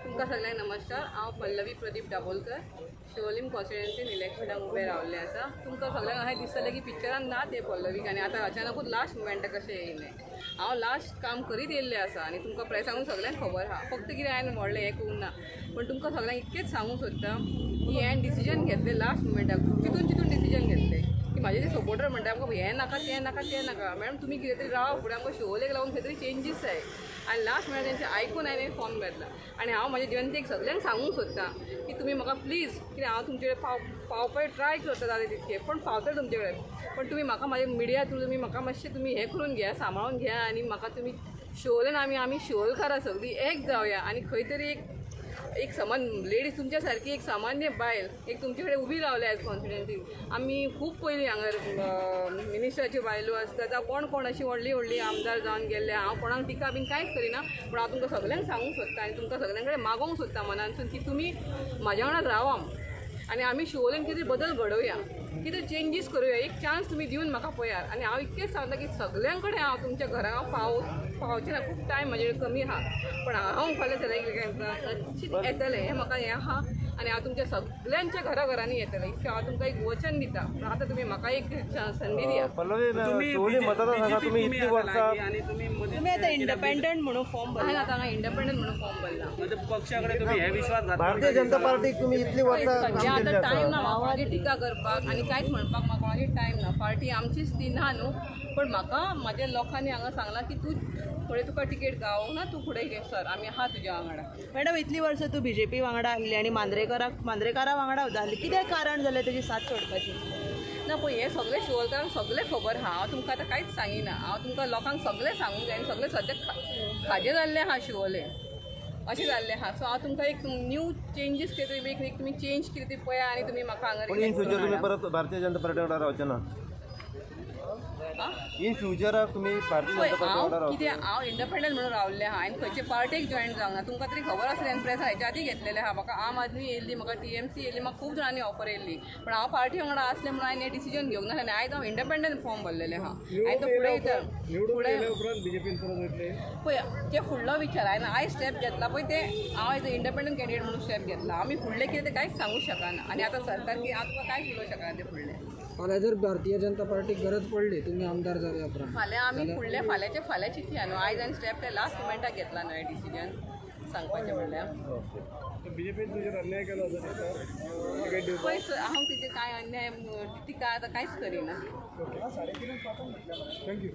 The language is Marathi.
तुमकां सगळ्यांक नमस्कार। हांव पल्लवी प्रदीप दाबोलकर शिवोलीम कॉन्स्टिट्युएन्सीन इलेक्शनाक उबें रावल्लें आसा। तुमकां सगळ्यांक अशें दिसतलें की पिक्चरान ना ते पल्लवीक आनी आतां अचानकूच लास्ट मोमेंटाक कशें येयलें। हांव लास्ट काम करीत येयल्लें आसा आनी तुमकां प्रेसांकून सगळ्यांक खबर आहा। फक्त कितें हांवें व्हडलें हें करूंक ना, पण तुमकां सगळ्यांक इतकेंच सांगूंक सोदता की हांवें डिसिजन घेतलें लास्ट मोमेंटाक, चिंतून डिसिजन घेतलें की म्हाजे जे सपोर्टर म्हणटा आमकां हें नाका तें नाका तें नाका, मॅडम तुमी कितें तरी रावा फुडें, आमकां शिवोलेक लागून खंय तरी चेंजीस जाय। आनी लास्ट म्हळ्यार तेंचें आयकून हांवें फॉर्म घातला आनी हांव म्हाज्या जनतेक सगळ्यांक सांगूंक सोदतां की तुमी म्हाका प्लीज, कितें हांव तुमचे कडेन पावपाक ट्राय करता जालें तितकें, पण पावतलें तुमचे कडेन, पण तुमी म्हाका म्हाजे मिडिया थ्रू तुमी म्हाका मातशें तुमी हें करून घ्या, सांबाळून घ्या आनी म्हाका तुमी शिवोलेन आमी शिवोलकारां सगळीं एक जावया आनी खंय तरी एक समान लेडीज तुमच्या सारकी एक सामान्य बायल एक तुमचे कडेन उबी रावल्या आयज कॉन्स्टिट्युएन्सीन। आमी खूब पयलीं हांगा मिनिस्टराच्यो बायलो आसता जावं कोण अशी व्हडली आमदार जावन गेल्ले, हांव कोणाक टिका बीन कांयच करिना, पूण हांव तुमकां सगळ्यांक सांगूंक सोदतां आनी तुमकां सगळ्यां कडेन मागोवंक सोदतां मनानसून की तुमी म्हाज्या वांगडा रावा आनी आमी शिवोलेन कितें बदल घडोवया, कितें चेंजीस करुया, एक चान्स तुमी दिवन म्हाका पळयात। आनी हांव इतकेंच सांगता की सगळ्यां कडेन हांव तुमच्या घरा पावचें ना, खूब टायम म्हाजे कडेन कमी आहा, पण हांव फाल्यां सगळ्यांक येतलें हें म्हाका हें आहा आनी हांव तुमच्या सगळ्यांच्या घराघरांनी येतलें, इतकें हांव तुमकां एक वचन दिता। पण आतां तुमी म्हाका एक संदी दिया। तुमी आतां इंडिपेंडंट म्हणून फॉर्म भरला, आतां हांगा इंडिपेंडंट म्हणून फॉर्म भरला पक्षा कडेन तुमी हे विश्वास घातला। भारतीय जनता पार्टीक तुमी इतली वर्सां सध्या आतां टायम ना म्हाका कोणाची टिका करपाक आनी कांयच म्हणपाक, म्हाका कोणाची टायम ना। पार्टी आमचीच ती ना न्हू, पण म्हाका म्हाज्या लोकांनी हांगा सांगलां की तूं फुडें तुका तिकेट गावोंक ना, तूं फुडें घे सर, आमी आहा तुज्या वांगडा। मॅडम इतली वर्सां तूं बीजेपी वांगडा आसली आनी मांद्रेकारा वांगडा जाली, कितें कारण जालें तेजी साथ सोडपाची? ना पळय हें सगळें शिवोलकारांक सगळें खबर आहा, हांव तुमकां आतां कांयच सांगिना, हांव तुमकां लोकांक सगळें सांगूंक जाय आनी सगळें सद्याक खाजें जाल्लें आहा शिवोलें, अशें जाल्लें आहा। सो हांव तुमकां एक न्यू चेंजीस कितें तरी एक तुमी चेंज कितें तरी पळया आनी तुमी म्हाका हांगा इन फ्युचर तुमी परत भारतीय जनता पार्टी वांगडा रावचे ना? इन फ्युचराक तुमी भारतीय जनता पार्टी वांगडा रावचे? कितें हांव इंडिपेंडंट म्हणून रावल्लें आहा आनी खंयचे पार्टेक जॉयन जावंक ना। तुमकां तरी खबर आसलें आनी प्रेसां हेच्या आदी घेतलेलें आहा, म्हाका आम आदमी येयल्ली, म्हाका TMC येयल्ली, म्हाका खूब जाणांनी ऑफर येयल्ली, पण हांव पार्टी वांगडा आसलें म्हणून हांवें हें डिसिजन घेवंक ना आनी आयज हांव इंडिपेंडंट फॉर्म भरलेलें आहा। हांवें तो फुडें येता पळय ते फुडलो विचार, हांवें आयज स्टेप घेतला पळय तें हांव एज अ इंडिपेंडंट कॅन्डिडेट म्हणून स्टेप घेतला। आमी फुडलें कितें तें कांयच सांगूंक शकना आनी आतां सरकार की हांव तुका कांयच उलोवंक शकना तें फुडलें। फाल्यां जर भारतीय जनता पार्टीक गरज पडली तुमी आमदार जाले उपरांत, फाल्यां आमी फुडलें फाल्यांचे फाल्यां चिंतया न्हू, आयज हांवें स्टेप ते लास्ट मोमेंटाक घेतला न्हू हें डिसिजन सांगपाचें म्हणल्यार। पळय हांव तिथे कांय अन्याय टिका आतां कांयच करिना। थँक्यू।